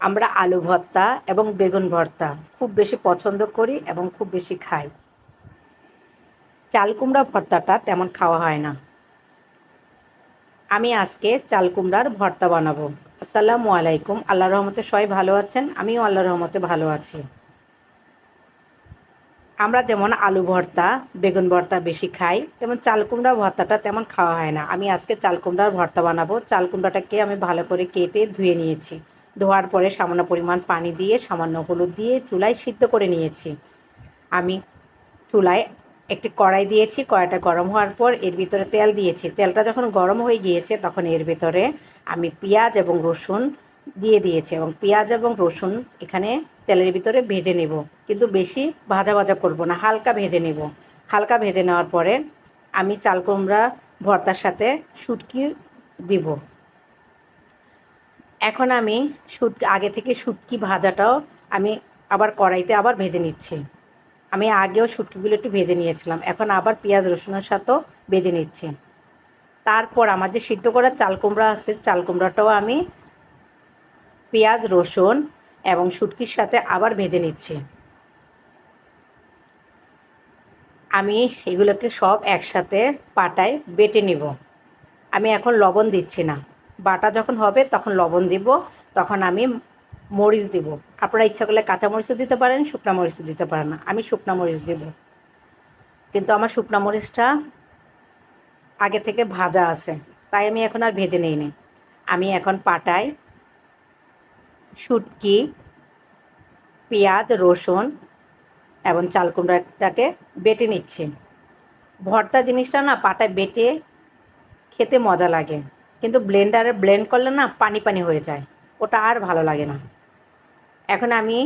আমরা আলু ভর্তা এবং বেগুন ভর্তা খুব বেশি পছন্দ করি এবং খুব বেশি খাই। চাল কুমড়া ভর্তাটা তেমন খাওয়া হয় না। আমি আজকে চাল কুমড়ার ভর্তা বানাবো। আসসালামু আলাইকুম। আল্লাহর রহমতে সবাই ভালো আছেন, আমিও আল্লাহর রহমতে ভালো আছি। আমরা যেমন আলু ভর্তা, বেগুন ভর্তা বেশি খাই, তেমন চাল কুমড়া ভর্তাটা তেমন খাওয়া হয় না। আমি আজকে চাল কুমড়ার ভর্তা বানাবো। চাল কুমড়াটাকে আমি ভালো করে কেটে ধুয়ে নিয়েছি। ধোয়ার পরে সামান্য পরিমাণ পানি দিয়ে, সামান্য হলুদ দিয়ে চুলায় সিদ্ধ করে নিয়েছি। আমি চুলায় একটি কড়াই দিয়েছি। কড়াইটা গরম হওয়ার পর এর ভিতরে তেল দিয়েছি। তেলটা যখন গরম হয়ে গিয়েছে তখন এর ভিতরে আমি পেঁয়াজ এবং রসুন দিয়ে দিয়েছি এবং পেঁয়াজ এবং রসুন এখানে তেলের ভিতরে ভেজে নেব, কিন্তু বেশি ভাজা ভাজা করব না, হালকা ভেজে নেব। হালকা ভেজে নেওয়ার পরে আমি চাল কুমড়া ভর্তার সাথে শুটকি দিব। এখন আমি আগে থেকে শুটকি ভাজাটাও আমি আবার কড়াইতে আবার ভেজে নিচ্ছি। আমি আগেও শুটকিগুলো একটু ভেজে নিয়েছিলাম, এখন আবার পেঁয়াজ রসুনের সাথেও ভেজে নিচ্ছি। তারপর আমার যে সিদ্ধ করা চাল কুমড়া আছে, চাল কুমড়াটাও আমি পেঁয়াজ রসুন এবং শুটকির সাথে আবার ভেজে নিচ্ছি। আমি এগুলোকে সব একসাথে পাটায় বেটে নিব। আমি এখন লবণ দিচ্ছি না। বাটা যখন হবে তখন লবণ দিব, তখন আমি মরিচ দিব। আপনারা ইচ্ছা করলে কাঁচা মরিচও দিতে পারেন, শুকনা মরিচও দিতে পারেন। না, আমি শুকনা মরিচ দেব, কিন্তু আমার শুকনা মরিচটা আগে থেকে ভাজা আছে, তাই আমি এখন আর ভেজে নিই নি। আমি এখন পাটায় শুটকি, পেঁয়াজ রসুন এবং চাল কুমড়াটাকে বেটে নিচ্ছি। ভর্তা জিনিসটা না পাটায় বেটে খেতে মজা লাগে, কিন্তু ব্লেন্ডারে ব্লেন্ড করলে না পানি পানি হয়ে যায়, ওটা আর ভালো লাগে না। এখন আমি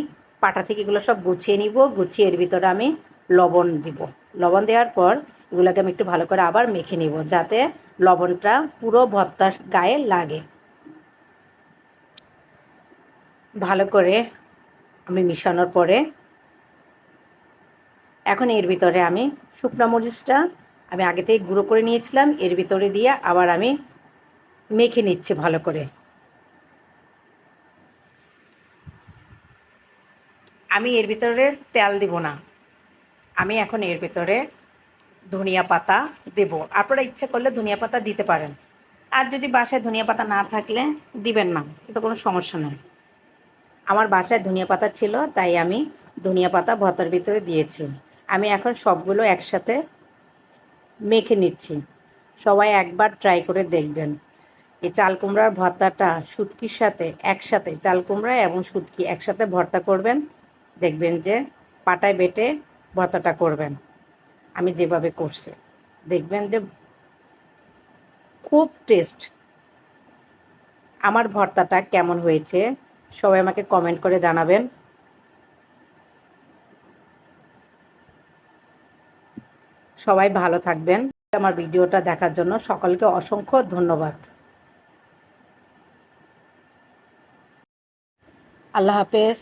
পাটা থেকে এগুলো সব গুছিয়ে নিব। গুছিয়ে এর ভিতরে আমি লবণ দিব। লবণ দেওয়ার পর এগুলোকে আমি একটু ভালো করে আবার মেখে নিব, যাতে লবণটা পুরো ভর্তার গায়ে লাগে। ভালো করে আমি মিশানোর পরে এখন এর ভিতরে আমি শুকনো মরিচটা আমি আগে থেকে গুঁড়ো করে নিয়েছিলাম, এর ভিতরে দিয়ে আবার আমি মেখে নিচ্ছি ভালো করে। আমি এর ভিতরে তেল দিব না, আমি এখন এর ভিতরে ধনিয়া পাতা দেব। আপনারা ইচ্ছে করলে ধনিয়া পাতা দিতে পারেন, আর যদি বাসায় ধনিয়া পাতা না থাকলে দিবেন না, কিন্তু কোনো সমস্যা নেই। আমার বাসায় ধনিয়া পাতা ছিল, তাই আমি ধনিয়া পাতা ভর্তার ভিতরে দিয়েছি। আমি এখন সবগুলো একসাথে মেখে নিচ্ছি। সবাই একবার ট্রাই করে দেখবেন। এই চাল কুমড়ার ভর্তাটা শুটকির সাথে একসাথে, চাল কুমড়া এবং শুটকি একসাথে ভর্তা করবেন, দেখবেন যে পাটায় বেটে ভর্তাটা করবেন আমি যেভাবে করছি, দেখবেন যে খুব টেস্ট। আমার ভর্তাটা কেমন হয়েছে সবাই আমাকে কমেন্ট করে জানাবেন। সবাই ভালো থাকবেন। আমার ভিডিওটা দেখার জন্য সকলকে অসংখ্য ধন্যবাদ। আল্লাহ হাফেজ।